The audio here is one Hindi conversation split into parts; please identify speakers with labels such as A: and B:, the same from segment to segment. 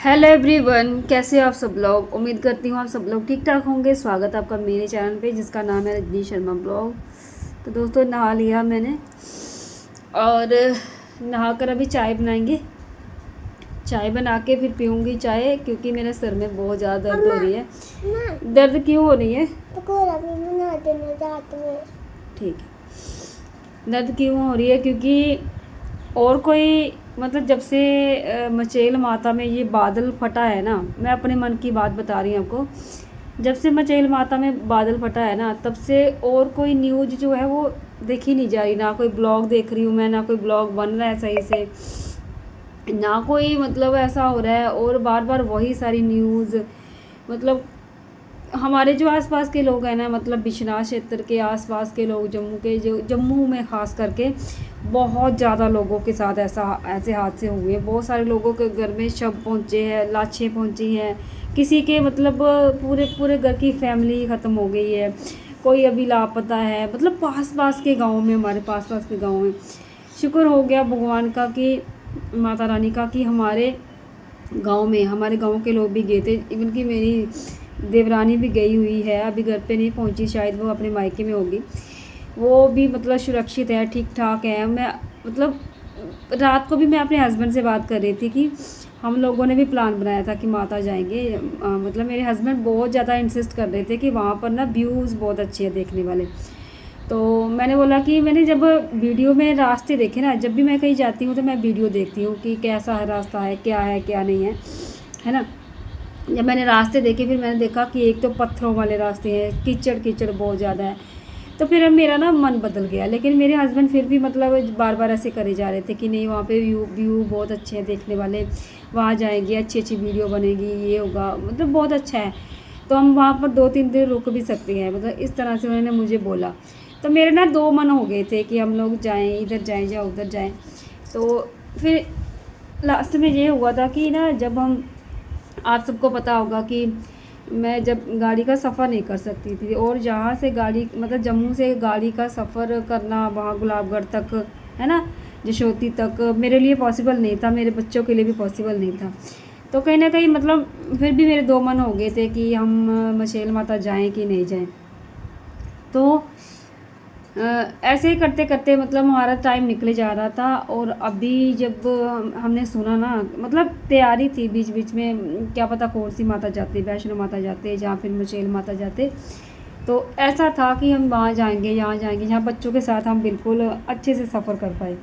A: हेलो एवरीवन, कैसे हो आप सब लोग। उम्मीद करती हूँ आप सब लोग ठीक ठाक होंगे। स्वागत है आपका मेरे चैनल पे जिसका नाम है रजनी शर्मा ब्लॉग। तो दोस्तों, नहा लिया मैंने और नहा कर अभी चाय बनाएंगे। चाय बना के फिर पीऊँगी चाय, क्योंकि मेरे सर में बहुत ज़्यादा दर्द हो रही है। दर्द क्यों हो रही है? ठीक है, दर्द क्यों हो रही है? क्योंकि और कोई मतलब जब से मचेल माता में ये बादल फटा है ना, मैं अपने मन की बात बता रही हूँ आपको। जब से मचेल माता में बादल फटा है ना, तब से और कोई न्यूज़ जो है वो देखी नहीं जा रही। ना कोई ब्लॉग देख रही हूँ मैं, ना कोई ब्लॉग बन रहा है सही से, ना कोई मतलब ऐसा हो रहा है। और बार बार वही सारी न्यूज़, मतलब हमारे जो आसपास के लोग हैं ना, मतलब बिश्नाह क्षेत्र के आसपास के लोग, जम्मू के, जो जम्मू में ख़ास करके बहुत ज़्यादा लोगों के साथ ऐसे हादसे हुए हैं। बहुत सारे लोगों के घर में शव पहुँचे हैं, लाशें पहुँची हैं। किसी के मतलब पूरे पूरे घर की फैमिली ख़त्म हो गई है। कोई अभी लापता है, मतलब पास पास के गाँव में, हमारे पास पास के गाँव में। शुक्र हो गया भगवान का, कि माता रानी का, कि हमारे हमारे गाँव के लोग भी गए थे। इवन कि मेरी देवरानी भी गई हुई है, अभी घर पे नहीं पहुंची, शायद वो अपने मायके में होगी। वो भी मतलब सुरक्षित है, ठीक ठाक है। मैं मतलब रात को भी मैं अपने हस्बैंड से बात कर रही थी कि हम लोगों ने भी प्लान बनाया था कि माता जाएंगे। मतलब मेरे हस्बैंड बहुत ज़्यादा इंसिस्ट कर रहे थे कि वहाँ पर ना व्यूज़ बहुत अच्छे हैं देखने वाले। तो मैंने बोला कि मैंने जब वीडियो में रास्ते देखे ना, जब भी मैं कहीं जाती हूँ तो मैं वीडियो देखती हूँ कि कैसा है रास्ता, है क्या नहीं है ना। जब मैंने रास्ते देखे, फिर मैंने देखा कि एक तो पत्थरों वाले रास्ते हैं, कीचड़ कीचड़ बहुत ज़्यादा है। तो फिर अब मेरा ना मन बदल गया। लेकिन मेरे हस्बैंड फिर भी मतलब बार बार ऐसे करे जा रहे थे कि नहीं, वहाँ पे व्यू बहुत अच्छे हैं देखने वाले, वहाँ जाएंगे, अच्छी अच्छी वीडियो बनेगी, ये होगा, मतलब बहुत अच्छा है। तो हम वहाँ पर 2-3 दिन रुक भी सकते हैं, मतलब इस तरह से उन्होंने मुझे बोला। तो मेरे ना दो मन हो गए थे कि हम लोग जाएँ, इधर जाएँ या उधर जाएँ। तो फिर लास्ट में ये हुआ था कि ना, जब हम, आप सबको पता होगा कि मैं जब गाड़ी का सफ़र नहीं कर सकती थी, और जहाँ से गाड़ी मतलब जम्मू से गाड़ी का सफ़र करना वहाँ गुलाबगढ़ तक, है ना, जशोती तक, मेरे लिए पॉसिबल नहीं था, मेरे बच्चों के लिए भी पॉसिबल नहीं था। तो कहीं ना कहीं मतलब फिर भी मेरे दो मन हो गए थे कि हम मचेल माता जाएं कि नहीं जाएं। तो ऐसे ही करते करते मतलब हमारा टाइम निकले जा रहा था। और अभी जब हमने सुना ना, मतलब तैयारी थी बीच बीच में, क्या पता कौन सी माता जाते, वैष्णो माता जाते या फिर मचेल माता जाते। तो ऐसा था कि हम वहाँ जाएंगे, यहाँ जाएंगे, जहाँ बच्चों के साथ हम बिल्कुल अच्छे से सफ़र कर पाए।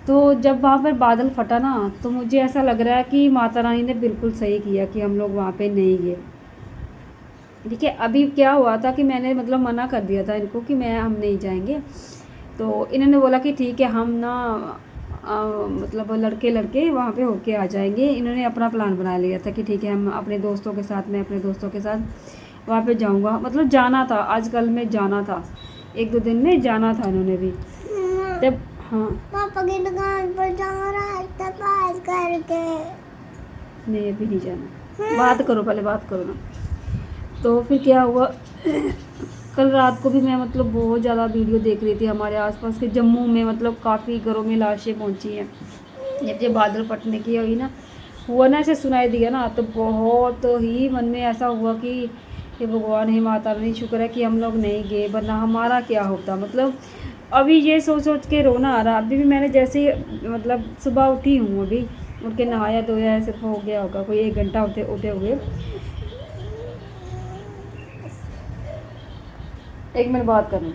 A: तो जब वहाँ पर बादल फटा ना, तो मुझे ऐसा लग रहा है कि माता रानी ने बिल्कुल सही किया कि हम लोग वहाँ पर नहीं गए। ठीक है, अभी क्या हुआ था कि मैंने मतलब मना कर दिया था इनको कि हम नहीं जाएंगे। तो इन्होंने बोला कि ठीक है, हम ना मतलब लड़के लड़के वहाँ पे होके आ जाएंगे। इन्होंने अपना प्लान बना लिया था कि ठीक है, हम अपने दोस्तों के साथ, मैं अपने दोस्तों के साथ वहाँ पे जाऊँगा। मतलब जाना था, आजकल में जाना था, 1-2 दिन में जाना था इन्होंने भी। तब हाँ,
B: पापा की दुकान पर जा रहा है पास करके।
A: नहीं अभी नहीं जाना, बात करो, पहले बात करो ना। तो फिर क्या हुआ, कल रात को भी मैं मतलब बहुत ज़्यादा वीडियो देख रही थी हमारे आसपास के जम्मू में, मतलब काफ़ी घरों में लाशें पहुंची हैं। जब ये बादल फटने की हुआ ना, ऐसे सुनाई दिया ना, तो बहुत ही मन में ऐसा हुआ कि हे भगवान, हे माता रानी, शुक्र है कि हम लोग नहीं गए, वरना हमारा क्या होता। मतलब अभी ये सोच सोच के रोना आ रहा। अभी भी मैंने जैसे मतलब सुबह उठी हूँ, अभी उठ के नहाया धोया, सिर्फ हो गया होगा कोई 1 घंटा उठे उठे हुए। 1 मिनट बात करना है,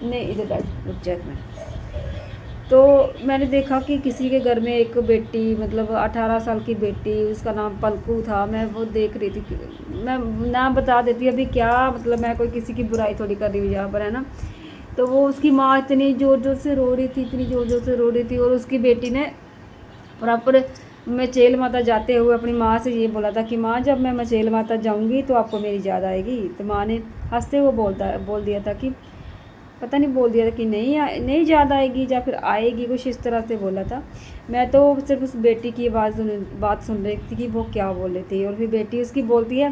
A: नहीं इधर बैठ, रुक जा 1 मिनट। तो मैंने देखा कि किसी के घर में एक बेटी, मतलब 18 साल की बेटी, उसका नाम पलकू था। मैं वो देख रही थी, मैं नाम बता देती अभी, क्या मतलब मैं कोई किसी की बुराई थोड़ी कर रही हूँ यहाँ पर, है ना। तो वो उसकी माँ इतनी ज़ोर ज़ोर से रो रही थी, इतनी ज़ोर ज़ोर से रो रही थी। और उसकी बेटी ने प्रॉपर मचेल माता जाते हुए अपनी माँ से ये बोला था कि माँ, जब मैं मचेल माता जाऊँगी तो आपको मेरी याद आएगी। तो माँ ने हंसते हुए बोल दिया था कि, पता नहीं बोल दिया था कि नहीं याद आएगी या फिर आएगी, कुछ इस तरह से बोला था। मैं तो सिर्फ उस बेटी की बात सुन रही थी कि वो क्या बोल रही थी। और फिर बेटी उसकी बोलती है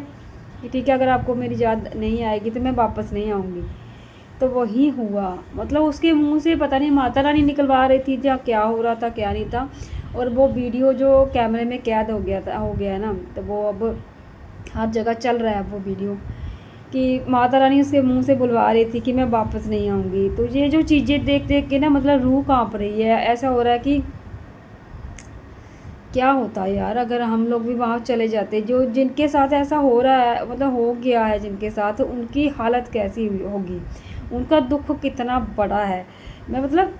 A: कि ठीक है, अगर आपको मेरी याद नहीं आएगी तो मैं वापस नहीं आऊँगी। तो वही हुआ, मतलब उसके मुंह से पता नहीं माता रानी निकलवा रही थी या क्या हो रहा था क्या नहीं था। और वो वीडियो जो कैमरे में कैद हो गया है ना, तो वो अब हर जगह चल रहा है वो वीडियो कि माता रानी उसके मुंह से बुलवा रही थी कि मैं वापस नहीं आऊँगी। तो ये जो चीज़ें देख देख के ना मतलब रूह कांप रही है। ऐसा हो रहा है कि क्या होता है यार अगर हम लोग भी वहाँ चले जाते। जो जिनके साथ ऐसा हो रहा है मतलब हो गया है जिनके साथ, उनकी हालत कैसी होगी, उनका दुख कितना बड़ा है। मैं मतलब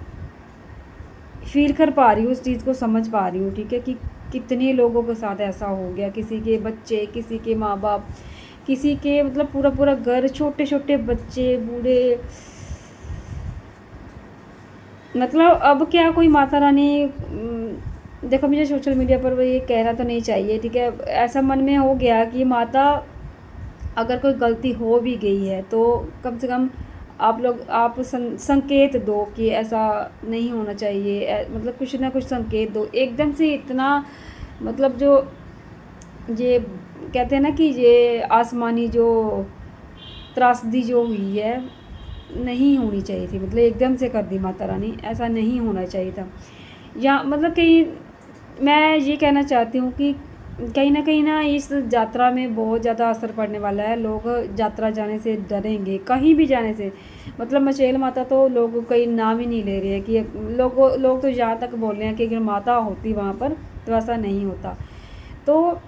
A: फील कर पा रही हूँ, उस चीज़ को समझ पा रही हूँ, ठीक है, कि कितने लोगों के साथ ऐसा हो गया। किसी के बच्चे, किसी के माँ बाप, किसी के मतलब पूरा पूरा घर, छोटे छोटे बच्चे, बूढ़े। मतलब अब क्या कोई माता रानी देखो मुझे सोशल मीडिया पर वो ये कहना तो नहीं चाहिए, ठीक है, ऐसा मन में हो गया कि माता अगर कोई गलती हो भी गई है तो कम से कम आप लोग आप संकेत दो कि ऐसा नहीं होना चाहिए। मतलब कुछ ना कुछ संकेत दो। एकदम से इतना मतलब जो ये कहते हैं ना कि ये आसमानी जो त्रासदी जो हुई है नहीं होनी चाहिए थी। मतलब एकदम से कर दी माता रानी, ऐसा नहीं होना चाहिए था। या मतलब कहीं मैं ये कहना चाहती हूँ कि कहीं ना इस यात्रा में बहुत ज़्यादा असर पड़ने वाला है। लोग यात्रा जाने से डरेंगे, कहीं भी जाने से। मतलब मचेल माता तो लोग कहीं नाम ही नहीं ले रहे हैं कि लोग तो यहाँ तक बोल रहे हैं कि अगर माता होती वहाँ पर तो ऐसा नहीं होता। तो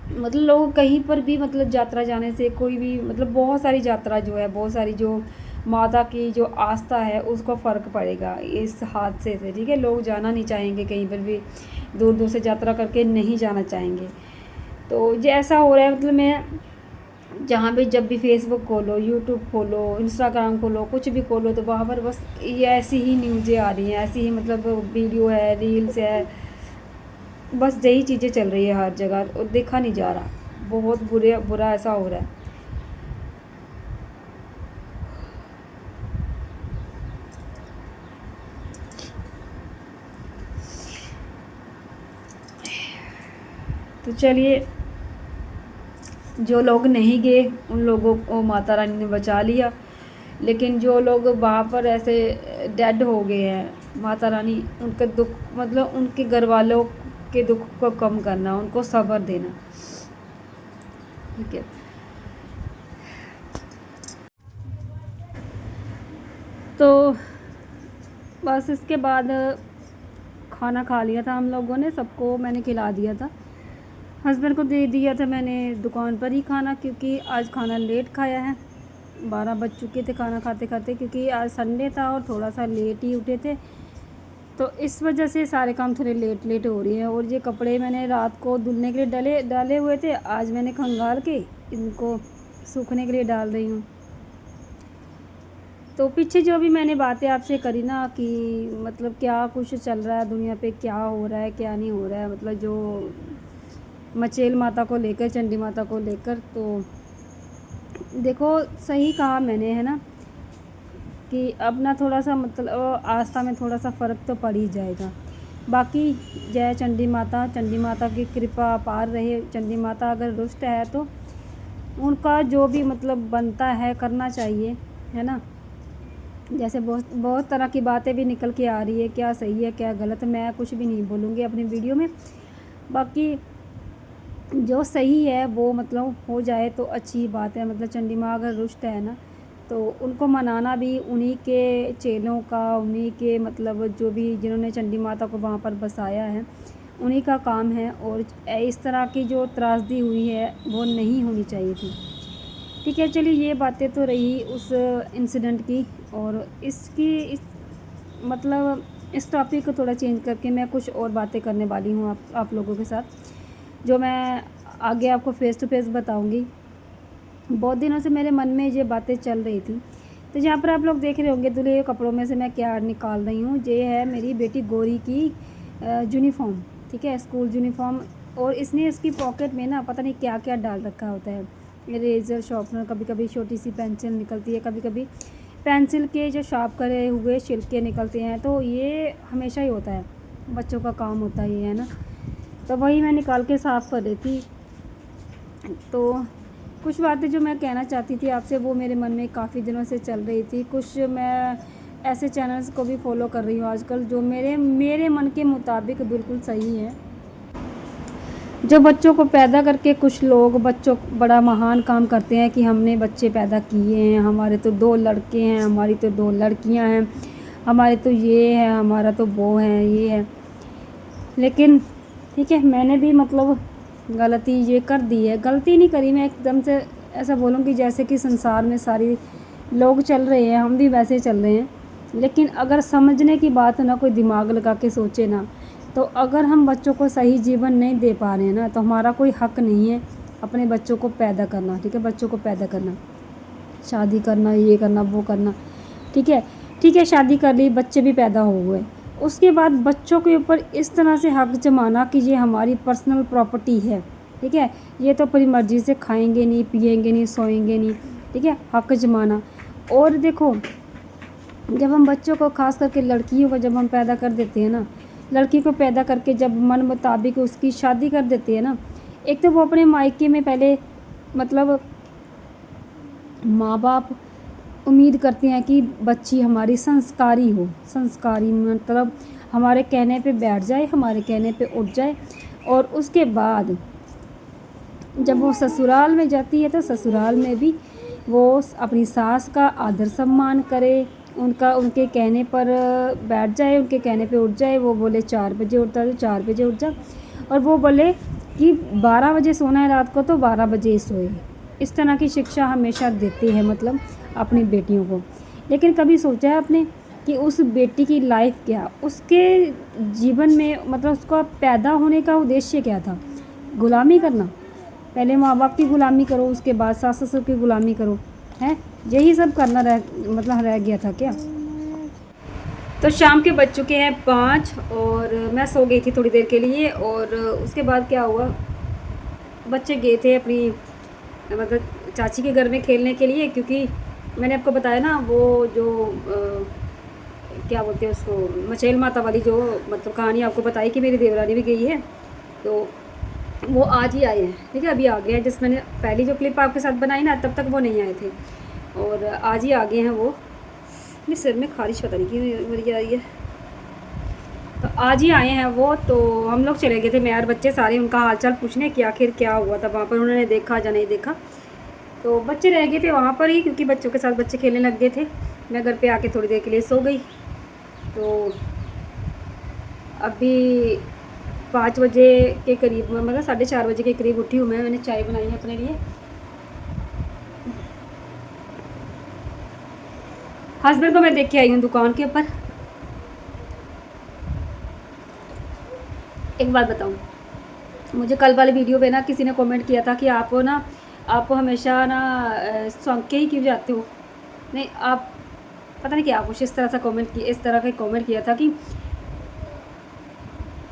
A: मतलब लोग कहीं पर भी मतलब यात्रा जाने से कोई भी मतलब बहुत सारी यात्रा जो है, बहुत सारी जो माता की जो आस्था है उसको फ़र्क पड़ेगा इस हादसे से, ठीक है। लोग जाना नहीं चाहेंगे, कहीं पर भी दूर दूर से यात्रा करके नहीं जाना चाहेंगे। तो ये ऐसा हो रहा है मतलब मैं जहाँ भी जब भी फेसबुक खोलो, यूट्यूब खोलो, इंस्टाग्राम खोलो, कुछ भी खोलो तो वहाँ पर बस ये ऐसी ही न्यूज़ें आ रही हैं, ऐसी ही मतलब वीडियो है, रील्स है, बस यही चीज़ें चल रही है हर जगह और देखा नहीं जा रहा। बहुत बुरा ऐसा हो रहा है। तो चलिए, जो लोग नहीं गए उन लोगों को माता रानी ने बचा लिया, लेकिन जो लोग वहाँ पर ऐसे डेड हो गए हैं, माता रानी उनका दुख मतलब उनके घर वालों के दुख को कम करना, उनको सब्र देना, ठीक है। तो बस इसके बाद खाना खा लिया था हम लोगों ने, सबको मैंने खिला दिया था। हस्बैंड को दे दिया था मैंने दुकान पर ही खाना, क्योंकि आज खाना लेट खाया है। 12 बज चुके थे खाना खाते खाते, क्योंकि आज संडे था और थोड़ा सा लेट ही उठे थे, तो इस वजह से सारे काम थोड़े लेट हो रही हैं। और ये कपड़े मैंने रात को धुलने के लिए डाले हुए थे, आज मैंने खंगाल के इनको सूखने के लिए डाल रही हूँ। तो पीछे जो भी मैंने बातें आपसे करी ना कि मतलब क्या कुछ चल रहा है दुनिया पे, क्या हो रहा है क्या नहीं हो रहा है, मतलब जो मचेल माता को लेकर, चंडी माता को लेकर, तो देखो सही कहा मैंने, है ना, कि अब ना थोड़ा सा मतलब आस्था में थोड़ा सा फ़र्क तो पड़ ही जाएगा। बाकी जय चंडी माता, चंडी माता की कृपा पार रहे। चंडी माता अगर रुष्ट है तो उनका जो भी मतलब बनता है करना चाहिए, है ना। जैसे बहुत बहुत तरह की बातें भी निकल के आ रही है, क्या सही है क्या गलत, मैं कुछ भी नहीं बोलूँगी अपनी वीडियो में। बाकी जो सही है वो मतलब हो जाए तो अच्छी बात है। मतलब चंडी माँ अगर रुष्ट है ना, तो उनको मनाना भी उन्हीं के चेलों का, उन्हीं के मतलब जो भी जिन्होंने चंडी माता को वहाँ पर बसाया है उन्हीं का काम है। और इस तरह की जो त्रासदी हुई है वो नहीं होनी चाहिए थी, ठीक है। चलिए, ये बातें तो रही उस इंसिडेंट की। और इस मतलब इस टॉपिक को थोड़ा चेंज करके मैं कुछ और बातें करने वाली हूँ आप लोगों के साथ, जो मैं आगे आपको फ़ेस टू फेस बताऊँगी। बहुत दिनों से मेरे मन में ये बातें चल रही थी। तो यहाँ पर आप लोग देख रहे होंगे धुले हुए कपड़ों में से मैं क्या निकाल रही हूँ। ये है मेरी बेटी गौरी की यूनिफॉर्म, ठीक है, स्कूल यूनिफॉर्म। और इसने इसकी पॉकेट में ना पता नहीं क्या क्या डाल रखा होता है, इरेज़र, शार्पनर, कभी कभी छोटी सी पेंसिल निकलती है, कभी कभी पेंसिल के जो शार्प करे हुए छिलके निकलते हैं। तो ये हमेशा ही होता है, बच्चों का काम होता है ये, है ना। तो वही मैं निकाल के साफ़ कर रही थी। तो कुछ बातें जो मैं कहना चाहती थी आपसे वो मेरे मन में काफ़ी दिनों से चल रही थी। कुछ मैं ऐसे चैनल्स को भी फॉलो कर रही हूँ आजकल, जो मेरे मन के मुताबिक बिल्कुल सही है। जो बच्चों को पैदा करके कुछ लोग बच्चों बड़ा महान काम करते हैं कि हमने बच्चे पैदा किए हैं, हमारे तो 2 लड़के हैं, हमारी तो 2 लड़कियां हैं, हमारे तो ये है, हमारा तो वो है, ये है। लेकिन ठीक है, मैंने भी मतलब गलती ये कर दी है। गलती नहीं करी, मैं एकदम से ऐसा बोलूँगी जैसे कि संसार में सारी लोग चल रहे हैं, हम भी वैसे चल रहे हैं। लेकिन अगर समझने की बात ना, कोई दिमाग लगा के सोचे ना, तो अगर हम बच्चों को सही जीवन नहीं दे पा रहे हैं ना, तो हमारा कोई हक नहीं है अपने बच्चों को पैदा करना। ठीक है, बच्चों को पैदा करना, शादी करना, ये करना, वो करना। ठीक है, शादी कर ली, बच्चे भी पैदा हो गए, उसके बाद बच्चों के ऊपर इस तरह से हक जमाना कि ये हमारी पर्सनल प्रॉपर्टी है। ठीक है, ये तो अपनी मर्ज़ी से खाएंगे नहीं, पिएंगे नहीं, सोएंगे नहीं। ठीक है, हक जमाना। और देखो, जब हम बच्चों को, खास करके लड़कियों को जब हम पैदा कर देते हैं ना, लड़की को पैदा करके जब मन मुताबिक उसकी शादी कर देते हैं ना, एक तो वो अपने मायके में पहले मतलब माँ बाप उम्मीद करते हैं कि बच्ची हमारी संस्कारी हो। संस्कारी मतलब हमारे कहने पे बैठ जाए, हमारे कहने पे उठ जाए। और उसके बाद जब वो ससुराल में जाती है तो ससुराल में भी वो अपनी सास का आदर सम्मान करे, उनके कहने पर बैठ जाए, उनके कहने पे उठ जाए। वो बोले 4 बजे उठता है तो 4 बजे उठ जा, और वो बोले कि 12 बजे सोना है रात को तो 12 बजे ही सोए। इस तरह की शिक्षा हमेशा देते हैं मतलब अपनी बेटियों को। लेकिन कभी सोचा है आपने कि उस बेटी की लाइफ क्या, उसके जीवन में मतलब उसका पैदा होने का उद्देश्य क्या था? गुलामी करना? पहले माँ बाप की गुलामी करो, उसके बाद सास ससुर की गुलामी करो, है यही सब करना रह गया था क्या? तो शाम के बज चुके हैं 5 और मैं सो गई थी थोड़ी देर के लिए। और उसके बाद क्या हुआ, बच्चे गए थे अपनी मतलब चाची के घर में खेलने के लिए, क्योंकि मैंने आपको बताया ना वो जो क्या बोलते हैं उसको, मचेल माता वाली जो मतलब कहानी आपको बताई कि मेरी देवरानी भी गई है, तो वो आज ही आए हैं। ठीक है, अभी आ गए हैं। जिस मैंने पहली जो क्लिप आपके साथ बनाई ना, तब तक वो नहीं आए थे, और आज ही आ गए हैं वो। मेरे सिर में खारिश पता नहीं क्यों मेरी आ रही है, तो आज ही आए हैं वो। तो हम लोग चले गए थे, मैं और बच्चे सारे, उनका हालचाल पूछने कि आखिर क्या हुआ था वहाँ पर, उन्होंने देखा या नहीं देखा। तो बच्चे रह गए थे वहाँ पर ही, क्योंकि बच्चों के साथ बच्चे खेलने लग गए थे। मैं घर पे आके थोड़ी देर के लिए सो गई। तो अभी 5 बजे के करीब, मतलब 4:30 बजे के करीब उठी हूँ मैं। मैंने चाय बनाई है अपने लिए। हस्बैंड को मैं देख के आई हूँ दुकान के ऊपर। एक बात बताऊँ, मुझे कल वाली वीडियो पे ना किसी ने कमेंट किया था कि आप हमेशा ना सॉन्ग के ही क्यों जाते हो। नहीं, आप पता नहीं क्या कुछ इस तरह का कमेंट किया था कि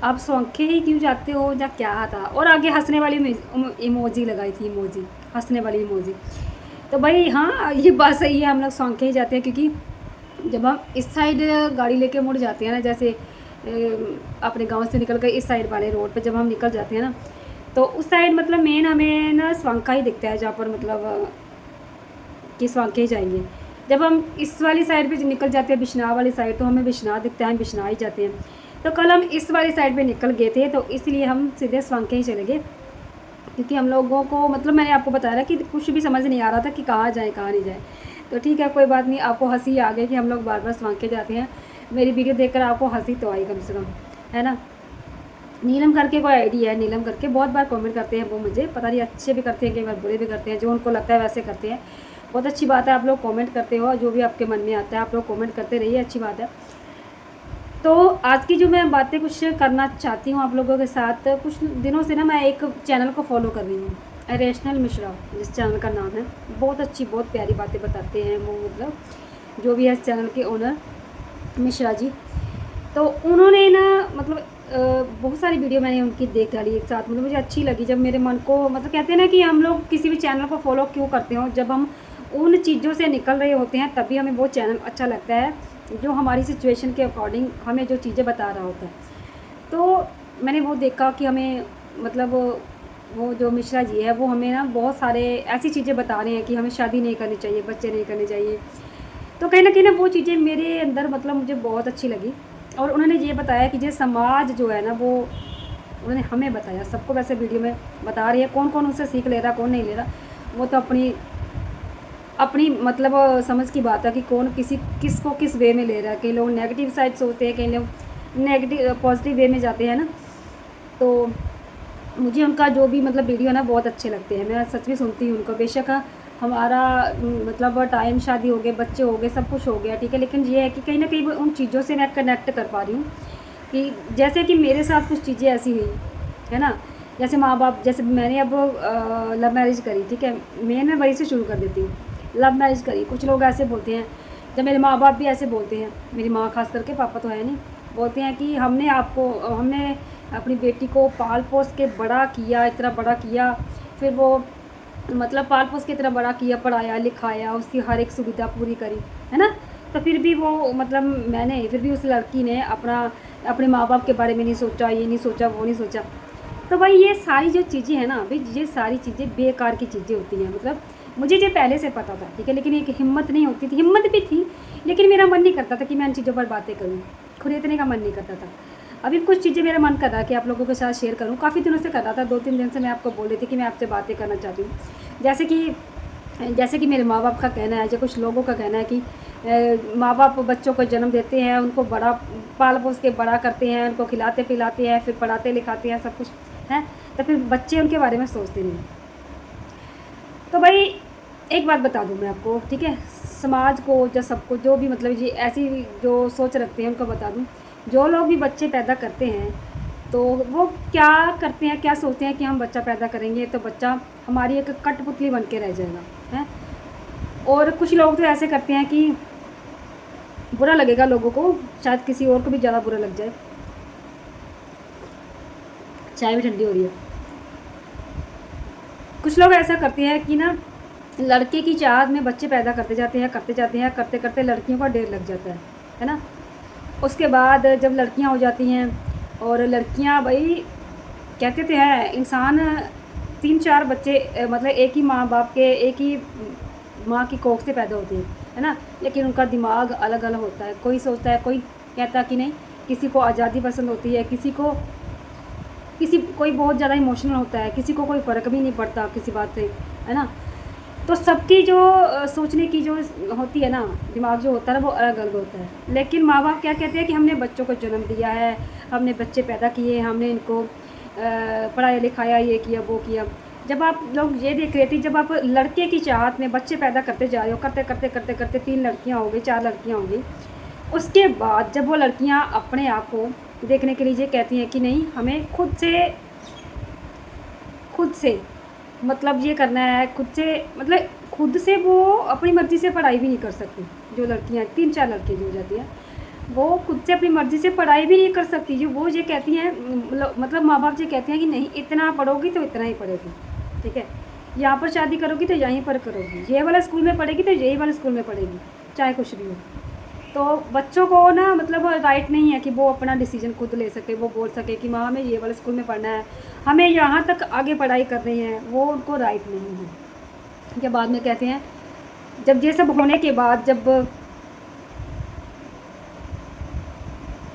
A: आप सॉन्ग के ही क्यों जाते हो या क्या था, और आगे हंसने वाली इमोजी लगाई थी, इमोजी हंसने वाली इमोजी। तो भाई हाँ, ये बात सही है, हम लोग सॉन्ग के ही जाते हैं, क्योंकि जब हम इस साइड गाड़ी लेके मुड़ जाते हैं ना, जैसे अपने गांव से निकल कर इस साइड वाले रोड पे जब हम निकल जाते हैं ना, तो उस साइड मतलब मेन हमें ना स्वांका ही दिखता है, जहाँ पर मतलब कि स्वांके ही जाएंगे। जब हम इस वाली साइड पे निकल जाते हैं, बिश्नाह वाली साइड, तो हमें बिश्नाह दिखता है, हम बिश्नाह ही जाते हैं। तो कल हम इस वाली साइड पे निकल गए थे, तो इसलिए हम सीधे स्वांके ही चले गए, क्योंकि हम लोगों को मतलब मैंने आपको बताया कि कुछ भी समझ नहीं आ रहा था कि कहाँ जाए कहाँ नहीं जाए। तो ठीक है, कोई बात नहीं, आपको हंसी आ गई कि हम लोग बार बार स्वांके जाते हैं। मेरी वीडियो देखकर आपको हंसी तो आई कम से कम, है ना। नीलम करके कोई आईडी है, नीलम करके, बहुत बार कमेंट करते हैं वो, मुझे पता नहीं अच्छे भी करते हैं, कई बार बुरे भी करते हैं, जो उनको लगता है वैसे करते हैं। बहुत अच्छी बात है, आप लोग कमेंट करते हो, जो भी आपके मन में आता है आप लोग कमेंट करते रहिए, अच्छी बात है। तो आज की जो मैं बातें कुछ करना चाहती हूँ आप लोगों के साथ, कुछ दिनों से ना मैं एक चैनल को फॉलो कर रही हूँ, रैशनल मिश्रा जिस चैनल का नाम है। बहुत अच्छी बहुत प्यारी बातें बताते हैं वो, मतलब जो भी है इस चैनल के ओनर मिश्रा जी। तो उन्होंने ना मतलब बहुत सारी वीडियो मैंने उनकी देख डाली एक साथ, मतलब मुझे अच्छी लगी। जब मेरे मन को मतलब कहते हैं ना कि हम लोग किसी भी चैनल को फॉलो क्यों करते हो, जब हम उन चीज़ों से निकल रहे होते हैं तभी हमें वो चैनल अच्छा लगता है, जो हमारी सिचुएशन के अकॉर्डिंग हमें जो चीज़ें बता रहा होता है। तो मैंने वो देखा कि हमें मतलब वो जो मिश्रा जी है वो हमें ना बहुत सारे ऐसी चीज़ें बता रहे हैं कि हमें शादी नहीं करनी चाहिए, बच्चे नहीं करने चाहिए, तो कहीं ना वो चीज़ें मेरे अंदर मतलब मुझे बहुत अच्छी लगी। और उन्होंने ये बताया कि ये समाज जो है ना वो उन्होंने हमें बताया, सबको वैसे वीडियो में बता रही है, कौन कौन उससे सीख ले रहा कौन नहीं ले रहा वो तो अपनी अपनी मतलब समझ की बात है कि कौन किसको किस वे में ले रहा है। कई लोग नेगेटिव साइड सोचते हैं, कई लोग नेगेटिव पॉजिटिव वे में जाते हैं ना। तो मुझे उनका जो भी मतलब वीडियो ना बहुत अच्छे लगते हैं, मैं सच में सुनती हूँ उनको। बेशक हमारा मतलब टाइम शादी हो गए, बच्चे हो गए, सब कुछ हो गया, ठीक है, लेकिन ये है कि कहीं ना कहीं उन चीज़ों से मैं कनेक्ट कर पा रही हूँ कि जैसे कि मेरे साथ कुछ चीज़ें ऐसी हुई है ना। जैसे माँ बाप, जैसे मैंने अब लव मैरिज करी, ठीक है, मैं वही से शुरू कर देती हूँ। लव मैरिज करी, कुछ लोग ऐसे बोलते हैं, जब मेरे माँ बाप भी ऐसे बोलते हैं, मेरी माँ खास करके, पापा तो है नहीं, बोलते हैं कि हमने अपनी बेटी को पाल पोस के बड़ा किया, इतना बड़ा किया, फिर वो मतलब पाल पोस के इतना बड़ा किया, पढ़ाया लिखाया, उसकी हर एक सुविधा पूरी करी, है ना। तो फिर भी वो मतलब फिर भी उस लड़की ने अपने माँ बाप के बारे में नहीं सोचा, ये नहीं सोचा, वो नहीं सोचा। तो भाई ये सारी जो चीज़ें हैं ना भाई, ये सारी चीज़ें बेकार की चीज़ें होती हैं। मतलब मुझे ये पहले से पता था, ठीक है, लेकिन एक हिम्मत नहीं होती थी, हिम्मत भी थी लेकिन मेरा मन नहीं करता था कि मैं इन चीज़ों पर बातें करूँ, खरीदने का मन नहीं करता था। अभी कुछ चीज़ें मेरा मन कर रहा है कि आप लोगों के साथ शेयर करूँ, काफ़ी दिनों से कर रहा था, 2-3 दिन से मैं आपको बोल रही थी कि मैं आपसे बातें करना चाहती हूँ। जैसे कि मेरे माँ बाप का कहना है, जो कुछ लोगों का कहना है कि माँ बाप बच्चों को जन्म देते हैं, उनको बड़ा पाल पोस के बड़ा करते हैं, उनको खिलाते पिलाते हैं, फिर पढ़ाते लिखाते हैं, सब कुछ है, तो फिर बच्चे उनके बारे में सोचते नहीं। तो भाई एक बात बता दूं मैं आपको, ठीक है, समाज को या सबको जो भी मतलब ये ऐसी जो सोच रखते हैं उनको बता दूं, जो लोग भी बच्चे पैदा करते हैं तो वो क्या करते हैं, क्या सोचते हैं कि हम बच्चा पैदा करेंगे तो बच्चा हमारी एक कठपुतली बन के रह जाएगा, है। और कुछ लोग तो ऐसे करते हैं कि बुरा लगेगा लोगों को, शायद किसी और को भी ज़्यादा बुरा लग जाए। चाय भी ठंडी हो रही है। कुछ लोग ऐसा करते हैं कि ना लड़के की चाहत में बच्चे पैदा करते जाते हैं, करते करते लड़कियों का ढेर लग जाता है ना। उसके बाद जब लड़कियां हो जाती हैं, और लड़कियां भाई कहते थे हैं इंसान 3-4 बच्चे मतलब एक ही माँ बाप के, एक ही माँ की कोख से पैदा होते हैं, है ना, लेकिन उनका दिमाग अलग अलग होता है। कोई सोचता है, कोई कहता है कि नहीं, किसी को आज़ादी पसंद होती है, कोई बहुत ज़्यादा इमोशनल होता है, किसी को कोई फ़र्क भी नहीं पड़ता किसी बात से, है ना। तो सबकी जो सोचने की जो होती है ना, दिमाग जो होता है ना वो अलग अलग होता है। लेकिन माँ बाप क्या कहते हैं कि हमने बच्चों को जन्म दिया है, हमने बच्चे पैदा किए, हमने इनको पढ़ाया लिखाया, ये किया वो किया। जब आप लोग ये देख रहे थे, जब आप लड़के की चाहत में बच्चे पैदा करते जा रहे हो, करते करते करते करते 3 लड़कियाँ हो गई, 4 लड़कियाँ हो गई, उसके बाद जब वो लड़कियाँ अपने आप को देखने के लिए कहती हैं कि नहीं, हमें खुद से मतलब ये करना है, खुद से वो अपनी मर्ज़ी से पढ़ाई भी नहीं कर सकती। जो लड़कियां 3-4 लड़कियाँ जो हो जाती हैं वो खुद से अपनी मर्ज़ी से पढ़ाई भी नहीं कर सकती। जो वो ये कहती हैं, मतलब माँ बाप ये कहते हैं कि नहीं, इतना पढ़ोगी तो इतना ही पढ़ोगी, ठीक है, यहाँ पर शादी करोगी तो यहीं पर करोगी, ये वाला स्कूल में पढ़ेगी तो यही वाले स्कूल में पढ़ेगी, चाहे कुछ भी हो। तो बच्चों को ना मतलब राइट नहीं है कि वो अपना डिसीजन खुद ले सके, वो बोल सके कि माँ हमें ये वाले स्कूल में पढ़ना है, हमें यहाँ तक आगे पढ़ाई करनी है, वो उनको राइट नहीं है। के बाद में कहते हैं, जब ये सब होने के बाद, जब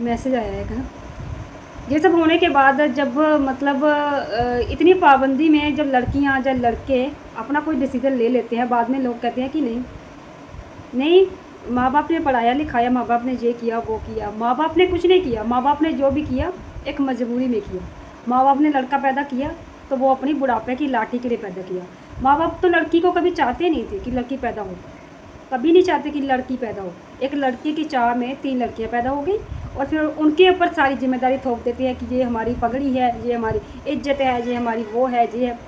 A: मैसेज आया है कहाँ, ये सब होने के बाद जब मतलब इतनी पाबंदी में जब लड़कियाँ या लड़के अपना कोई डिसीजन ले लेते हैं, बाद में लोग कहते हैं कि नहीं, माँ बाप ने पढ़ाया लिखाया, माँ बाप ने ये किया वो किया। माँ बाप ने कुछ नहीं किया, माँ बाप ने जो भी किया एक मजबूरी में किया। माँ बाप ने लड़का पैदा किया तो वो अपनी बुढ़ापे की लाठी के लिए पैदा किया। माँ बाप तो लड़की को कभी चाहते नहीं थे कि लड़की पैदा हो, कभी नहीं चाहते कि लड़की पैदा हो। एक लड़की की चाह में 3 लड़कियाँ पैदा हो गई और फिर उनके ऊपर सारी जिम्मेदारी थोप देती है कि ये हमारी पगड़ी है, ये हमारी इज्जत है, ये हमारी वो है, ये है।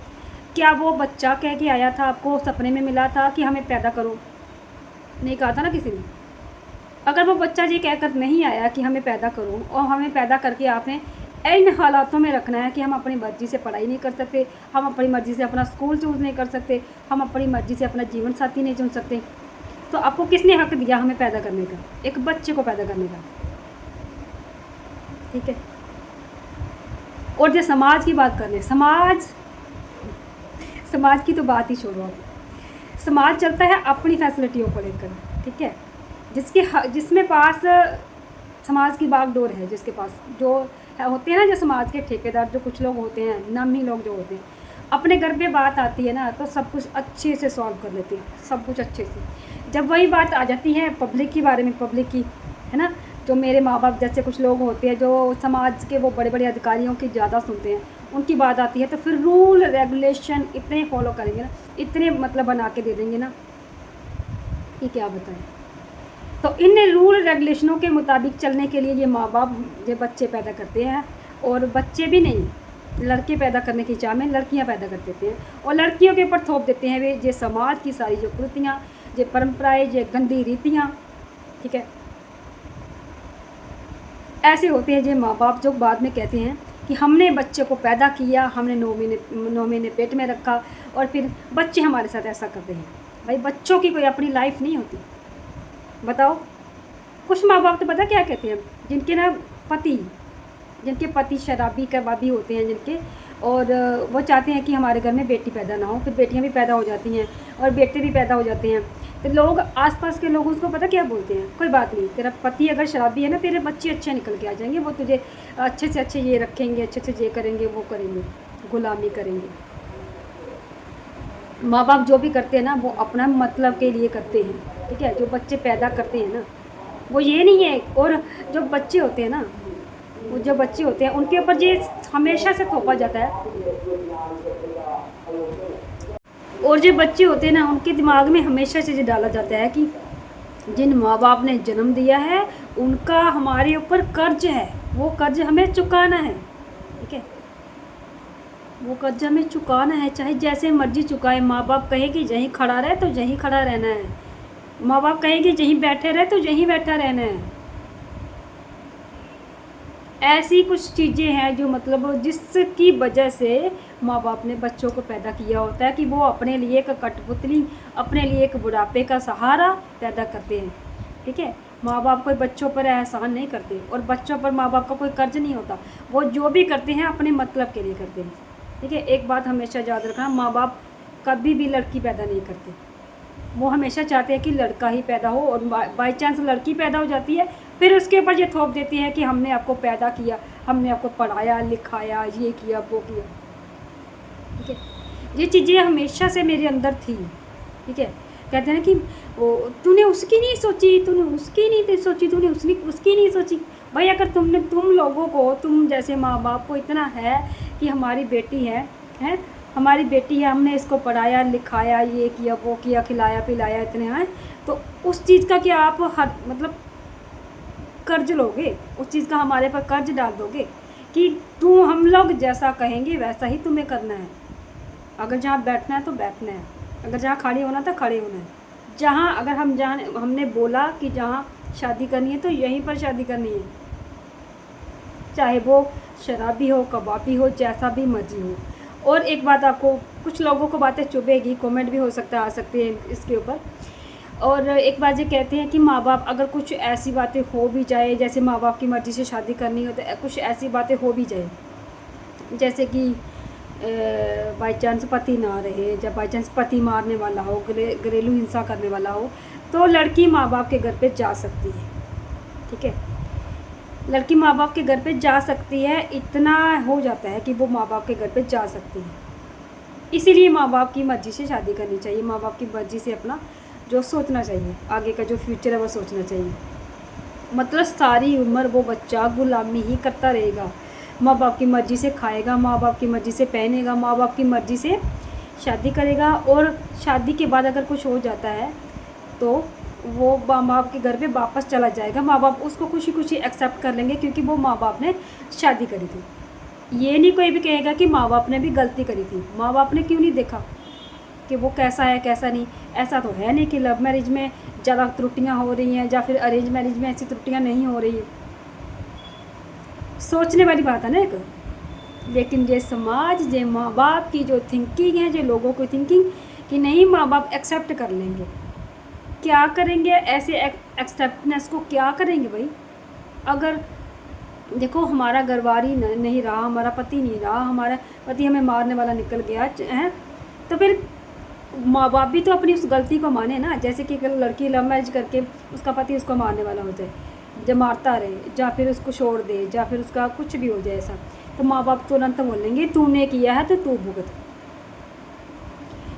A: क्या वो बच्चा कह के आया था आपको, सपने में मिला था कि हमें पैदा करो? नहीं कहा था ना किसी ने। अगर वो बच्चा ये कहकर नहीं आया कि हमें पैदा करो, और हमें पैदा करके आपने इन हालातों में रखना है कि हम अपनी मर्ज़ी से पढ़ाई नहीं कर सकते, हम अपनी मर्ज़ी से अपना स्कूल चूज़ नहीं कर सकते, हम अपनी मर्ज़ी से अपना जीवन साथी नहीं चुन सकते, तो आपको किसने हक दिया हमें पैदा करने का, एक बच्चे को पैदा करने का? ठीक है। और जो समाज की बात कर ले, समाज की तो बात ही छोड़ो आप। समाज चलता है अपनी फैसिलिटियों को लेकर, ठीक है, जिसमें पास समाज की बागडोर है, जिसके पास जो होते हैं ना, जो समाज के ठेकेदार, जो कुछ लोग होते हैं, नामी लोग जो होते हैं, अपने घर पे बात आती है ना तो सब कुछ अच्छे से सॉल्व कर लेते हैं, सब कुछ अच्छे से। जब वही बात आ जाती है पब्लिक के बारे में, पब्लिक की, है ना, जो मेरे माँ बाप जैसे कुछ लोग होते हैं जो समाज के वो बड़े बड़े अधिकारियों की ज़्यादा सुनते हैं, उनकी बात आती है तो फिर रूल रेगुलेशन इतने फॉलो करेंगे ना, इतने मतलब बना के दे देंगे ना कि क्या बताएं। तो इन रूल रेगुलेशनों के मुताबिक चलने के लिए ये माँ बाप ये बच्चे पैदा करते हैं, और बच्चे भी नहीं, लड़के पैदा करने की चाह में लड़कियां पैदा कर देते हैं, और लड़कियों के ऊपर थोप देते हैं वे ये समाज की सारी जो कृतियाँ, ये परंपराएं, ये गंदी रीतियाँ, ठीक है। ऐसे होते हैं ये माँ बाप जो बाद में कहते हैं कि हमने बच्चे को पैदा किया, हमने 9 महीने पेट में रखा, और फिर बच्चे हमारे साथ ऐसा करते हैं। भाई बच्चों की कोई अपनी लाइफ नहीं होती, बताओ। कुछ माँ बाप तो पता क्या कहते हैं, जिनके पति शराबी कबाबी होते हैं जिनके, और वो चाहते हैं कि हमारे घर में बेटी पैदा ना हो, फिर बेटियां भी पैदा हो जाती हैं और बेटे भी पैदा हो जाते हैं, तो लोग आसपास के लोग उसको पता क्या बोलते हैं, कोई बात नहीं, तेरा पति अगर शराबी है ना, तेरे बच्चे अच्छे निकल के आ जाएंगे, वो तुझे अच्छे से अच्छे ये रखेंगे, अच्छे से ये करेंगे, वो करेंगे, गुलामी करेंगे। माँ बाप जो भी करते हैं ना वो अपना मतलब के लिए करते हैं, ठीक है। जो बच्चे पैदा करते हैं ना वो ये नहीं है, और जो बच्चे होते हैं ना, वो जो बच्चे होते हैं उनके ऊपर ये हमेशा से थोपा जाता है, और जो बच्चे होते हैं ना उनके दिमाग में हमेशा से ये डाला जाता है कि जिन माँ बाप ने जन्म दिया है उनका हमारे ऊपर कर्ज है, वो कर्ज हमें चुकाना है, ठीक है। वो कर्ज हमें चुकाना है, चाहे जैसे मर्जी चुकाए। माँ बाप कहे कि यहीं खड़ा रहे तो यहीं खड़ा रहना है, माँ बाप कहे कि यहीं बैठे रहे तो यहीं बैठा रहना है। ऐसी कुछ चीज़ें हैं जो मतलब जिसकी वजह से माँ बाप ने बच्चों को पैदा किया होता है कि वो अपने लिए एक कठपुतली, अपने लिए एक बुढ़ापे का सहारा पैदा करते हैं, ठीक है। माँ बाप कोई बच्चों पर एहसान नहीं करते, और बच्चों पर माँ बाप का कोई कर्ज नहीं होता, वो जो भी करते हैं अपने मतलब के लिए करते हैं, ठीक है। एक बात हमेशा याद रखना, माँ बाप कभी भी लड़की पैदा नहीं करते, वो हमेशा चाहते हैं कि लड़का ही पैदा हो, और बाई चांस लड़की पैदा हो जाती है फिर उसके ऊपर ये थोप देती है कि हमने आपको पैदा किया, हमने आपको पढ़ाया लिखाया, ये किया वो किया, ठीक है। ये चीज़ें हमेशा से मेरे अंदर थी, ठीक है। कहते हैं कि वो तूने उसकी नहीं सोची, तूने उसकी नहीं सोची, तूने उसकी नहीं सोची। भाई अगर तुम लोगों को, तुम जैसे माँ बाप को इतना है कि हमारी बेटी है हमारी बेटी है, हमने इसको पढ़ाया लिखाया, ये किया वो किया, खिलाया पिलाया, इतने हैं, तो उस चीज़ का क्या आप मतलब कर्ज लोगे, उस चीज़ का हमारे पर कर्ज डाल दोगे कि तू हम लोग जैसा कहेंगे वैसा ही तुम्हें करना है। अगर जहाँ बैठना है तो बैठना है, अगर जहाँ खड़े होना तो खड़े होना है, जहाँ अगर हमने बोला कि जहाँ शादी करनी है तो यहीं पर शादी करनी है, चाहे वो शराबी हो कबाबी हो, जैसा भी मर्जी हो। और एक बात, आपको कुछ लोगों को बातें चुभेगी, कमेंट भी हो सकता है, आ सकते हैं इसके ऊपर। और एक बात ये कहते हैं कि माँ बाप अगर कुछ ऐसी बातें हो भी जाए, जैसे माँ बाप की मर्ज़ी से शादी करनी हो तो कुछ ऐसी बातें हो भी जाए, जैसे कि बाई चांस पति ना रहे, जब बाई चांस पति मारने वाला हो, घरेलू हिंसा करने वाला हो, तो लड़की माँ बाप के घर पे जा सकती है, ठीक है। लड़की माँ बाप के घर पे जा सकती है, इतना हो जाता है कि वो माँ बाप के घर पे जा सकती है। इसीलिए माँ बाप की मर्ज़ी से शादी करनी चाहिए, माँ बाप की मर्ज़ी से अपना जो सोचना चाहिए, आगे का जो फ्यूचर है वो सोचना चाहिए। मतलब सारी उम्र वो बच्चा गुलामी ही करता रहेगा, माँ बाप की मर्ज़ी से खाएगा, माँ बाप की मर्ज़ी से पहनेगा, माँ बाप की मर्ज़ी से शादी करेगा, और शादी के बाद अगर कुछ हो जाता है तो वो माँ बाप के घर पे वापस चला जाएगा। माँ बाप उसको खुशी खुशी एक्सेप्ट कर लेंगे क्योंकि वो माँ बाप ने शादी करी थी। ये नहीं कोई भी कहेगा कि माँ बाप ने भी गलती करी थी, माँ बाप ने क्यों नहीं देखा कि वो कैसा है कैसा नहीं। ऐसा तो है नहीं कि लव मैरिज में ज़्यादा त्रुटियां हो रही हैं या फिर अरेंज मैरिज में ऐसी त्रुटियां नहीं हो रही, सोचने वाली बात है ना एक। लेकिन ये समाज, ये माँ बाप की जो थिंकिंग है, जो लोगों की थिंकिंग कि नहीं माँ बाप एक्सेप्ट कर लेंगे, क्या करेंगे ऐसे एक्सेप्टनेस को, क्या करेंगे भाई। अगर देखो हमारा घरवारी नहीं रहा, हमारा पति नहीं रहा, हमारा पति हमें मारने वाला निकल गया है, तो फिर माँ बाप भी तो अपनी उस गलती को माने ना। जैसे कि अगर लड़की लव मैरिज करके उसका पति उसको मारने वाला हो जाए, जब मारता रहे, या फिर उसको छोड़ दे, या फिर उसका कुछ भी हो जाए ऐसा, तो माँ बाप तुरंत बोलेंगे तूने किया है तो तू भुगत।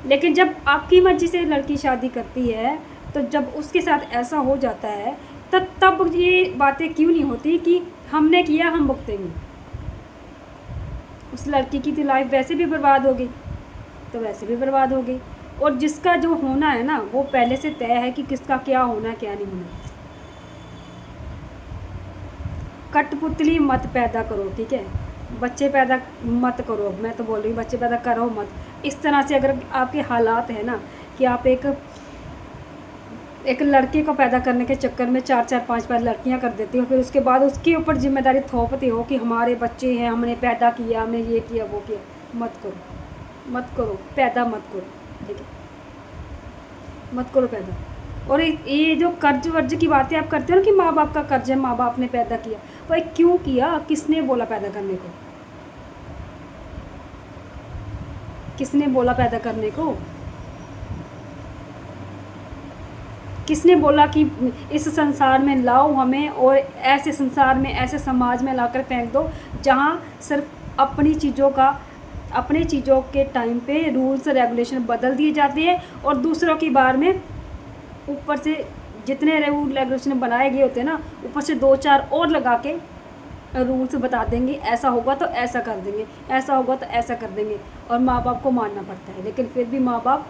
A: लेकिन जब आपकी मर्जी से लड़की शादी करती है, तो जब उसके साथ ऐसा हो जाता है, तब ये बातें क्यों नहीं होती कि हमने किया हम भुगतेंगे। उस लड़की की तो लाइफ वैसे भी बर्बाद हो गई, तो वैसे भी बर्बाद हो गई। और जिसका जो होना है ना, वो पहले से तय है कि किसका क्या होना है क्या नहीं होना। कठपुतली मत पैदा करो, ठीक है। बच्चे पैदा मत करो, मैं तो बोल रही हूँ बच्चे पैदा करो मत। इस तरह से अगर आपके हालात है ना कि आप एक लड़के को पैदा करने के चक्कर में 4-4 5-5 लड़कियां कर देती हो, फिर उसके बाद उसके ऊपर जिम्मेदारी थोपते हो कि हमारे बच्चे हैं, हमने पैदा किया, हमने ये किया वो किया। मत करो, मत करो, पैदा मत करो, ठीक है, मत करो पैदा। और ये जो कर्ज वर्ज की बातें आप करते हो ना कि माँ बाप का कर्ज है, माँ बाप ने पैदा किया, भाई क्यों किया, किसने बोला पैदा करने को, किसने बोला पैदा करने को, किसने बोला कि इस संसार में लाओ हमें और ऐसे संसार में, ऐसे समाज में लाकर फेंक दो जहाँ सिर्फ अपनी चीज़ों के टाइम पे रूल्स रेगुलेशन बदल दिए जाते हैं, और दूसरों की बार में ऊपर से जितने रूल रेगुलेशन बनाए गए होते हैं ना, ऊपर से 2-4 और लगा के रूल्स बता देंगे, ऐसा होगा तो ऐसा कर देंगे, ऐसा होगा तो ऐसा कर देंगे, और माँ बाप को मानना पड़ता है। लेकिन फिर भी माँ बाप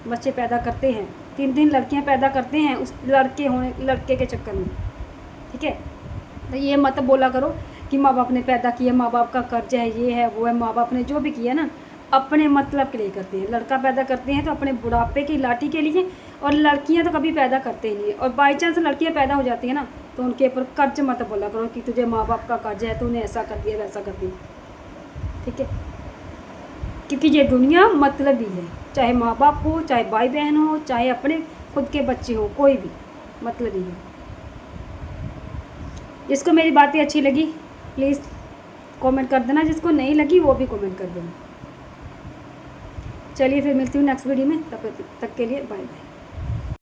A: बच्चे पैदा करते हैं, 3 लड़कियां पैदा करते हैं उस लड़के के चक्कर में, ठीक है। तो ये मत बोला करो कि माँ बाप ने पैदा किया, माँ बाप का कर्ज है, ये है वो है। माँ बाप ने जो भी किया ना अपने मतलब के लिए करते हैं। लड़का पैदा करते हैं तो अपने बुढ़ापे की लाठी के लिए, और लड़कियां तो कभी पैदा करते ही नहीं। और बाई चांस लड़कियां पैदा हो जाती है ना, तो उनके ऊपर कर्ज मत बोला करो कि तुझे माँ बाप का कर्ज है, तूने ऐसा कर दिया वैसा कर दिया, ठीक है। क्योंकि ये दुनिया मतलबी है, चाहे माँ बाप हो, चाहे भाई बहन हो, चाहे अपने खुद के बच्चे हो, कोई भी मतलबी है। जिसको मेरी बातें अच्छी लगी प्लीज़ कमेंट कर देना, जिसको नहीं लगी वो भी कमेंट कर देना। चलिए फिर मिलती हूँ नेक्स्ट वीडियो में, तब तक के लिए बाय बाय।